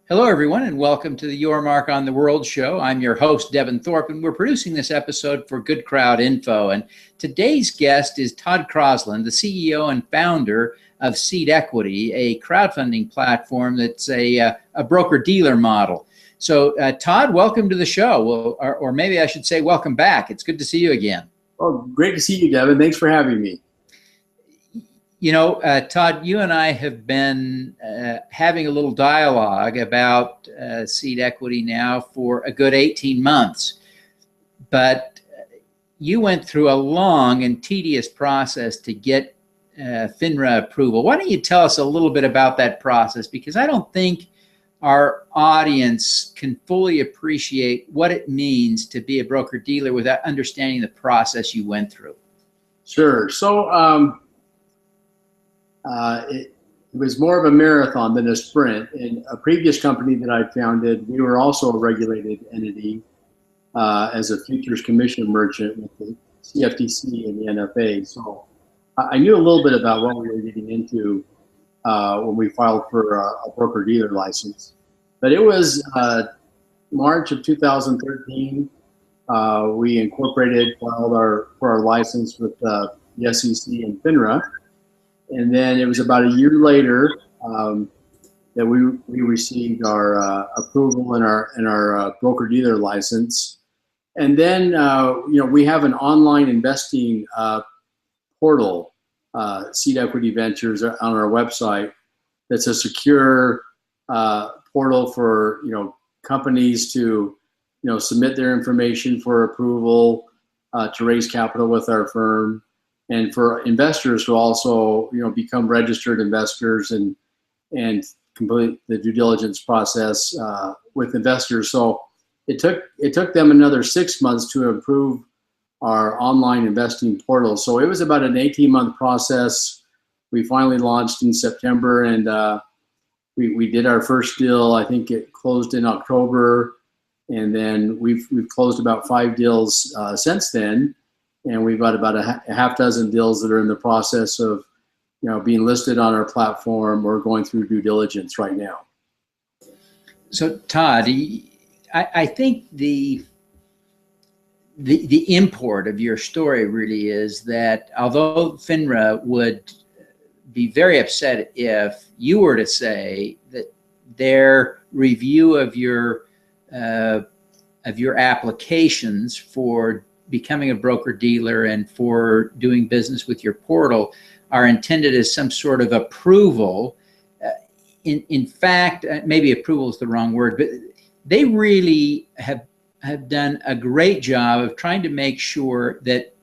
Hello, everyone, and welcome to the Your Mark on the World show. I'm your host, Devin Thorpe, and we're producing this episode for GoodCrowd.info. And today's guest is Todd Crosland, the CEO and founder of Seed Equity, a crowdfunding platform that's a broker-dealer model. So, Todd, welcome to the show. Well, or maybe I should say welcome back. It's good to see you again. Oh, great to see you, Devin. Thanks for having me. You know, Todd, you and I have been having a little dialogue about Seed Equity now for a good 18 months. But you went through a long and tedious process to get FINRA approval. Why don't you tell us a little bit about that process? Because I don't think our audience can fully appreciate what it means to be a broker-dealer without understanding the process you went through. Sure. So, it was more of a marathon than a sprint. In a previous company that I founded, we were also a regulated entity as a futures commission merchant with the CFTC and the NFA. So I knew a little bit about what we were getting into when we filed for a broker-dealer license. But it was March of 2013. We incorporated, filed for our license with the SEC and FINRA. And then it was about a year later that we received our approval and our broker-dealer license. And then we have an online investing portal, Seed Equity Ventures, on our website. That's a secure portal for companies to submit their information for approval to raise capital with our firm. And for investors to also, become registered investors and complete the due diligence process with investors. So it took them another 6 months to improve our online investing portal. So it was about an 18-month process. We finally launched in September, and we did our first deal. I think it closed in October, and then we've closed about 5 deals since then. And we've got about a half dozen deals that are in the process of, being listed on our platform or going through due diligence right now. So, Todd, I think the import of your story really is that although FINRA would be very upset if you were to say that their review of your applications for becoming a broker-dealer and for doing business with your portal are intended as some sort of approval. In fact, maybe approval is the wrong word, but they really have done a great job of trying to make sure that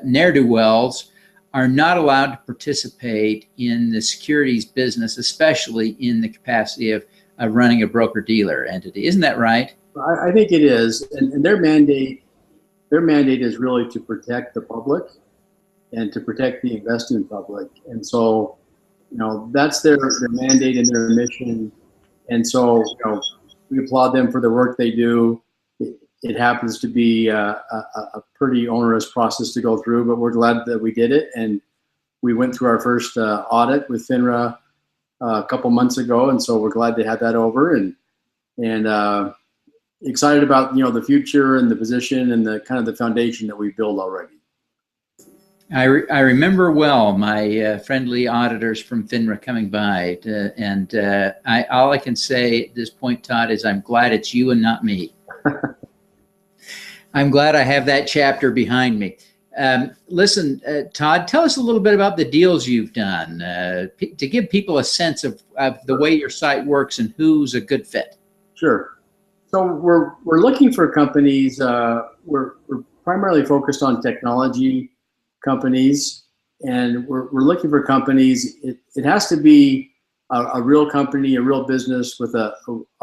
ne'er-do-wells are not allowed to participate in the securities business, especially in the capacity of running a broker-dealer entity. Isn't that right? I think it is, and their mandate is really to protect the public and to protect the investing public. And so, that's their mandate and their mission. And so, we applaud them for the work they do. It happens to be a pretty onerous process to go through, but we're glad that we did it. And we went through our first audit with FINRA a couple months ago. And so we're glad they had that over and excited about the future and the position and the kind of the foundation that we built already. I remember well my friendly auditors from FINRA coming by, and all I can say at this point, Todd, is I'm glad it's you and not me. I'm glad I have that chapter behind me. Listen, Todd, tell us a little bit about the deals you've done to give people a sense of the way your site works and who's a good fit. Sure. So we're looking for companies. We're primarily focused on technology companies, and we're looking for companies. It has to be a real company, a real business with a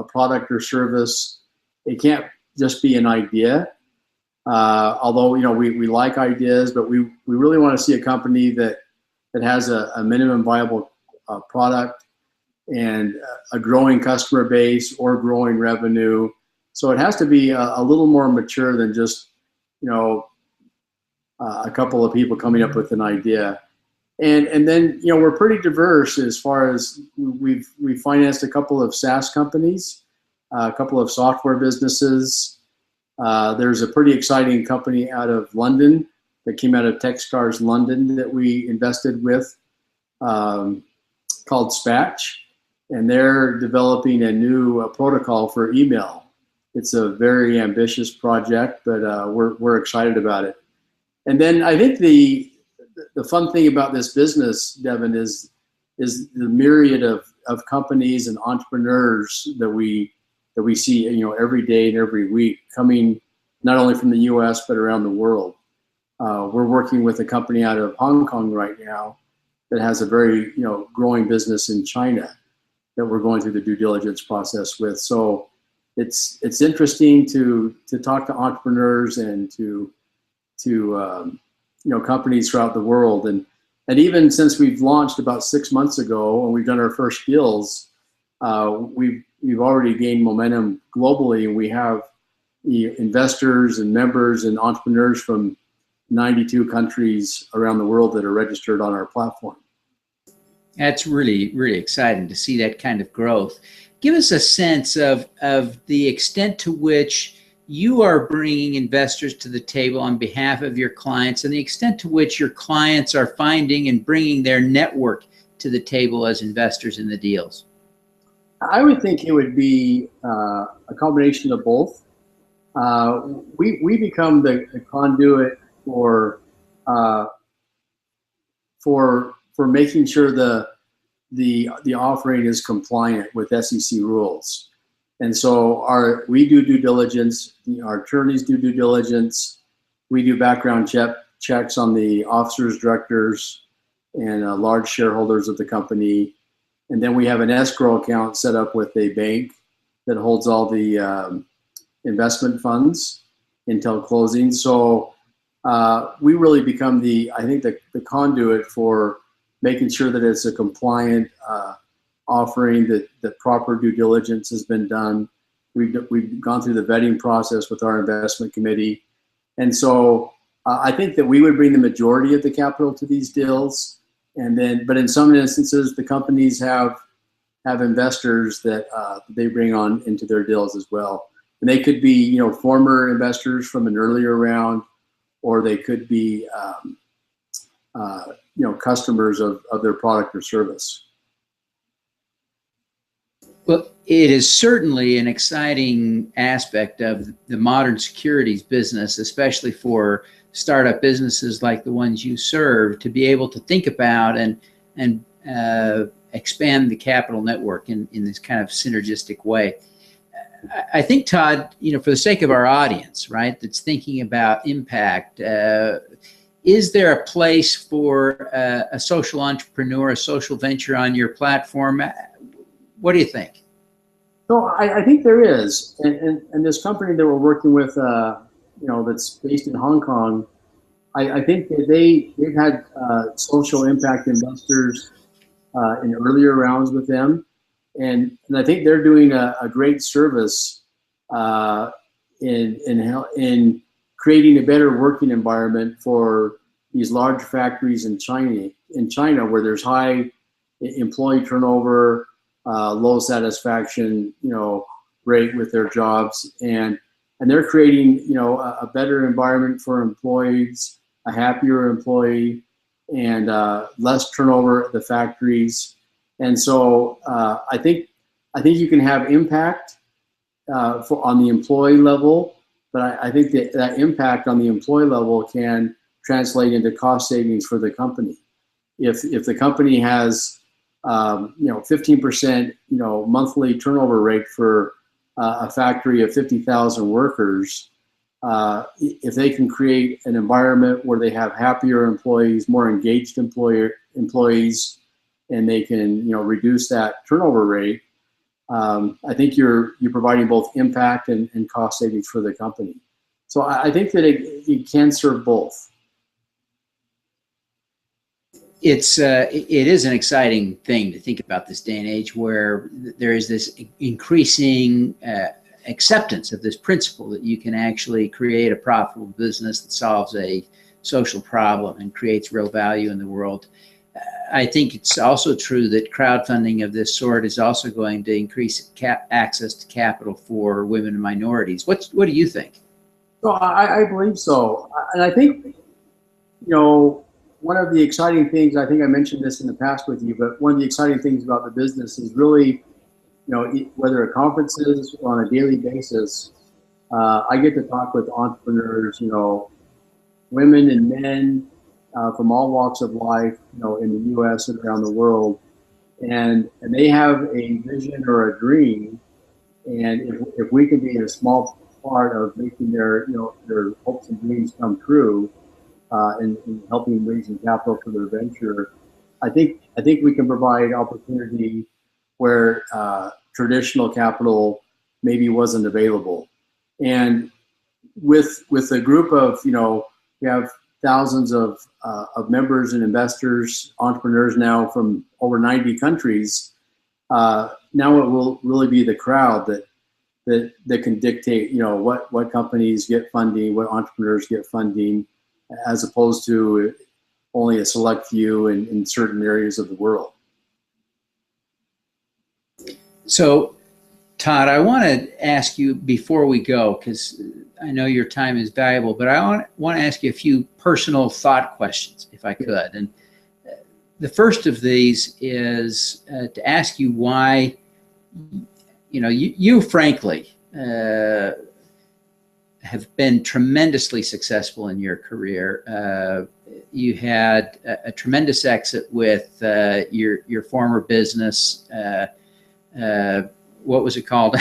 product or service. It can't just be an idea. Although we like ideas, but we really want to see a company that has a minimum viable product and a growing customer base or growing revenue. So it has to be a little more mature than just, a couple of people coming up with an idea. And then, we're pretty diverse as far as we've financed a couple of SaaS companies, a couple of software businesses. There's a pretty exciting company out of London that came out of Techstars London that we invested with, called Spatch, and they're developing a new protocol for email. It's a very ambitious project, but we're excited about it. And then I think the fun thing about this business, Devin, is the myriad of companies and entrepreneurs that we see, every day and every week, coming not only from the U.S. but around the world. We're working with a company out of Hong Kong right now that has a very growing business in China that we're going through the due diligence process with. So it's interesting to talk to entrepreneurs and to companies throughout the world, and even since we've launched about 6 months ago and we've done our first deals, we've already gained momentum globally, and we have investors and members and entrepreneurs from 92 countries around the world that are registered on our platform. That's really, really exciting to see that kind of growth. Give us a sense of the extent to which you are bringing investors to the table on behalf of your clients, and the extent to which your clients are finding and bringing their network to the table as investors in the deals. I would think it would be a combination of both. We become the conduit for making sure the offering is compliant with SEC rules. And so we do due diligence, our attorneys do due diligence, we do background checks on the officers, directors, and large shareholders of the company. And then we have an escrow account set up with a bank that holds all the investment funds until closing. So we really become the conduit for making sure that it's a compliant offering, that proper due diligence has been done. We've gone through the vetting process with our investment committee. And so I think that we would bring the majority of the capital to these deals. But in some instances, the companies have investors that they bring on into their deals as well. And they could be, former investors from an earlier round, or they could be, customers of their product or service. Well, it is certainly an exciting aspect of the modern securities business, especially for startup businesses like the ones you serve, to be able to think about and expand the capital network in this kind of synergistic way. I think, Todd, for the sake of our audience, right, that's thinking about impact, is there a place for a social entrepreneur, a social venture on your platform? What do you think? So I think there is, and this company that we're working with, that's based in Hong Kong, I think that they've had social impact investors in earlier rounds with them, and I think they're doing a great service in creating a better working environment for these large factories in China, where there's high employee turnover, low satisfaction, rate with their jobs, and they're creating, a better environment for employees, a happier employee, and less turnover at the factories. And so I think you can have impact on the employee level, but I think that impact on the employee level can translate into cost savings for the company. If the company has 15% monthly turnover rate for a factory of 50,000 workers, if they can create an environment where they have happier employees, more engaged employees, and they can reduce that turnover rate, I think you're providing both impact and cost savings for the company. So I think that it can serve both. It is an exciting thing to think about this day and age, where there is this increasing acceptance of this principle that you can actually create a profitable business that solves a social problem and creates real value in the world. I think it's also true that crowdfunding of this sort is also going to increase access to capital for women and minorities. What do you think? So I believe so. And I think, one of the exciting things, I think I mentioned this in the past with you, but one of the exciting things about the business is really, whether at conferences or on a daily basis, I get to talk with entrepreneurs, women and men from all walks of life, in the U.S. and around the world, and they have a vision or a dream, and if we can be a small part of making their hopes and dreams come true, and helping raising capital for their venture, I think we can provide opportunity where traditional capital maybe wasn't available. And with a group of, we have thousands of members and investors, entrepreneurs now from over 90 countries. Now it will really be the crowd that can dictate, what companies get funding, what entrepreneurs get funding, as opposed to only a select few in certain areas of the world. So, Todd, I want to ask you before we go, because I know your time is valuable, but I want to ask you a few personal thought questions, if I could. And the first of these is to ask you why, you frankly have been tremendously successful in your career. You had a tremendous exit with your former business. What was it called?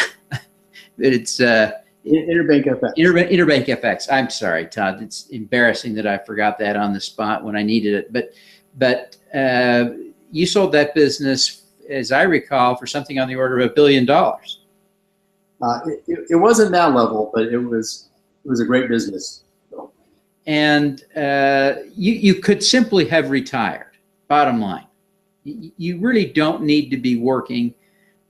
It's Interbank FX. Interbank FX. I'm sorry, Todd. It's embarrassing that I forgot that on the spot when I needed it. But you sold that business, as I recall, for something on the order of $1 billion. It wasn't that level, but it was a great business. And you could simply have retired. Bottom line, you really don't need to be working.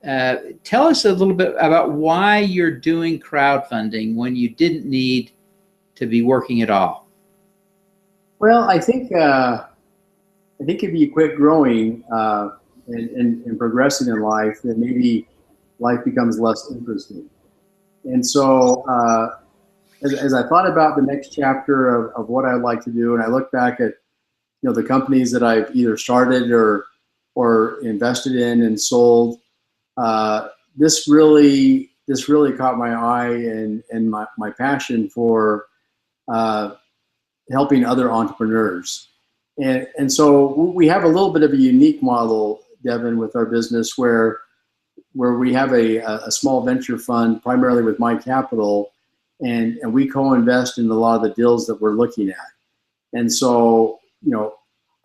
Tell us a little bit about why you're doing crowdfunding when you didn't need to be working at all. Well, I think if you quit growing and progressing in life, then maybe life becomes less interesting. And so as I thought about the next chapter of what I'd like to do, and I look back at the companies that I've either started or invested in and sold, this really caught my eye and my passion for helping other entrepreneurs. And so we have a little bit of a unique model, Devin, with our business where we have a small venture fund, primarily with my capital, and we co-invest in a lot of the deals that we're looking at. And so,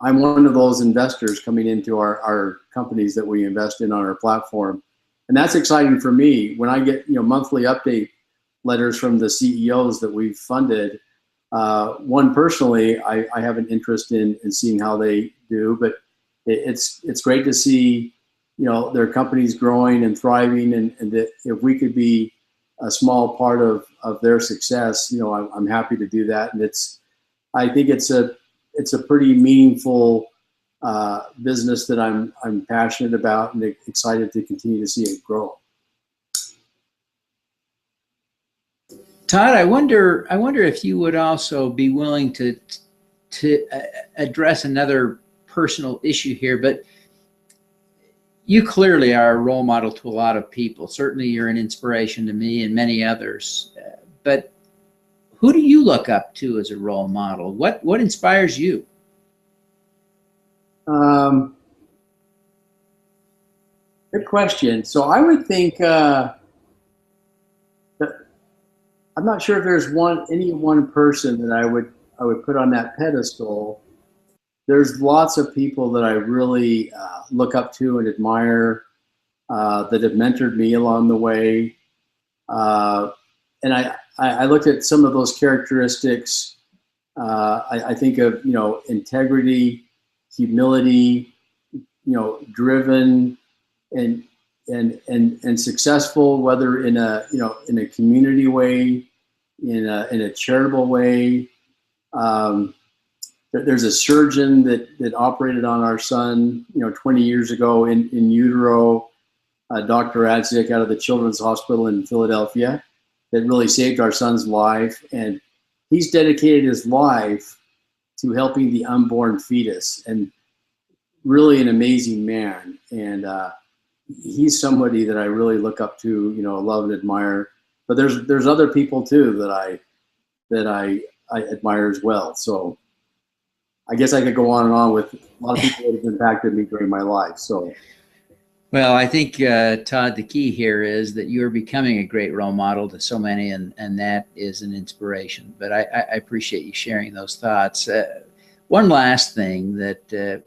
I'm one of those investors coming into our companies that we invest in on our platform. And that's exciting for me. When I get, monthly update letters from the CEOs that we've funded, one personally, I have an interest in seeing how they do, but it's great to see, their companies growing and thriving, and that if we could be a small part of their success, I'm happy to do that. And I think it's a pretty meaningful business that I'm passionate about and excited to continue to see it grow. Todd, I wonder if you would also be willing to address another personal issue here, but you clearly are a role model to a lot of people. Certainly you're an inspiration to me and many others. But who do you look up to as a role model? What inspires you? Good question. So I would think that I'm not sure if there's any one person that I would put on that pedestal. There's lots of people that I really look up to and admire that have mentored me along the way. And I looked at some of those characteristics. I think of, integrity, humility, driven and successful, whether in a community way, in a charitable way. There's a surgeon that operated on our son, 20 years ago in utero, Dr. Adzik out of the Children's Hospital in Philadelphia, that really saved our son's life. And he's dedicated his life to helping the unborn fetus, and really an amazing man. And he's somebody that I really look up to, love and admire. But there's other people too that I admire as well. So I guess I could go on and on with a lot of people that have impacted me during my life. So, well, I think, Todd, the key here is that you're becoming a great role model to so many, and that is an inspiration. But I appreciate you sharing those thoughts. One last thing that,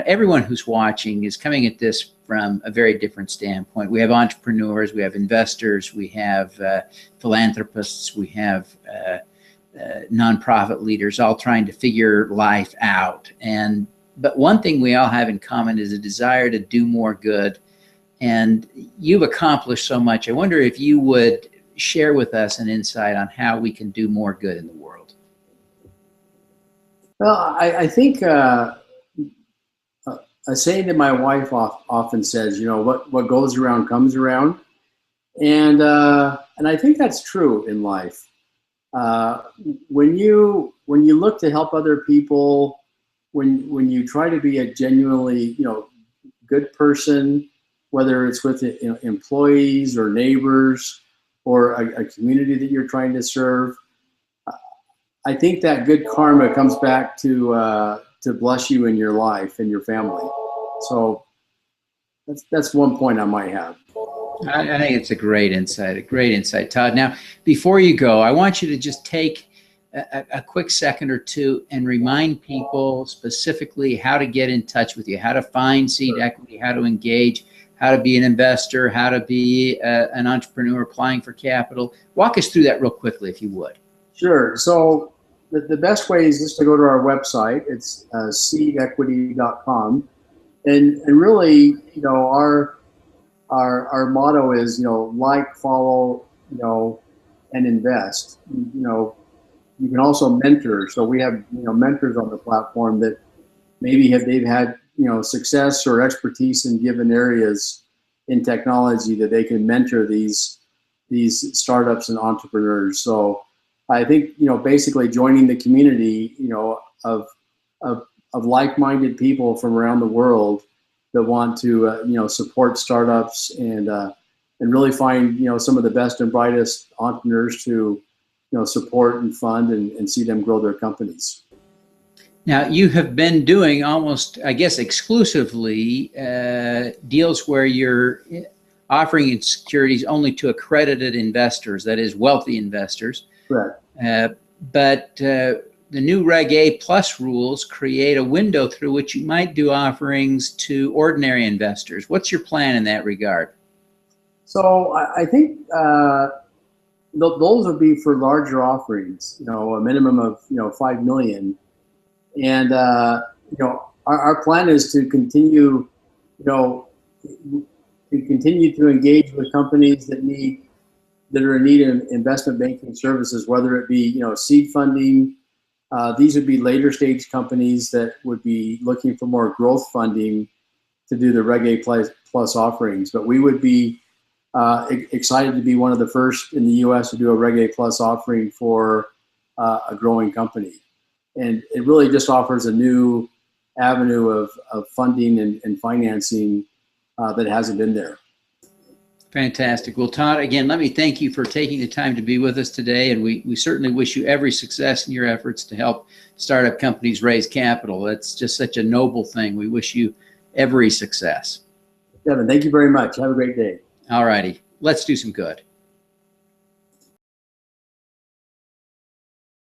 everyone who's watching is coming at this from a very different standpoint. We have entrepreneurs, we have investors, we have philanthropists, we have nonprofit leaders, all trying to figure life out. But one thing we all have in common is a desire to do more good. And you've accomplished so much. I wonder if you would share with us an insight on how we can do more good in the world. Well, I think a saying that my wife often says, what goes around comes around. And I think that's true in life. When you look to help other people, when you try to be a genuinely good person, whether it's with employees or neighbors or a community that you're trying to serve, I think that good karma comes back to bless you in your life and your family. So that's one point I might have. I think it's a great insight, Todd. Now, before you go, I want you to just take a quick second or two and remind people specifically how to get in touch with you, how to find seed equity, how to engage, how to be an investor, how to be an entrepreneur applying for capital. Walk us through that real quickly, if you would. Sure. So the best way is just to go to our website. It's seedequity.com. And really, our motto is, like, follow, and invest. You can also mentor. So we have, mentors on the platform that maybe they've had, success or expertise in given areas in technology that they can mentor these startups and entrepreneurs. So I think, basically joining the community, of like-minded people from around the world that want to, support startups and really find, some of the best and brightest entrepreneurs to, support and fund and see them grow their companies. Now, you have been doing almost, I guess, exclusively deals where you're offering securities only to accredited investors, that is, wealthy investors. Correct. But the new Reg A plus rules create a window through which you might do offerings to ordinary investors. What's your plan in that regard? So I think those would be for larger offerings, a minimum of, 5 million. And, our plan is to continue, to engage with companies that are in need of investment banking services, whether it be, seed funding. These would be later stage companies that would be looking for more growth funding to do the Reg A plus offerings. But we would be excited to be one of the first in the U.S. to do a Reg A plus offering for a growing company. And it really just offers a new avenue of funding and financing that hasn't been there. Fantastic. Well, Todd, again, let me thank you for taking the time to be with us today. And we certainly wish you every success in your efforts to help startup companies raise capital. That's just such a noble thing. We wish you every success. Devin, thank you very much. Have a great day. All righty. Let's do some good.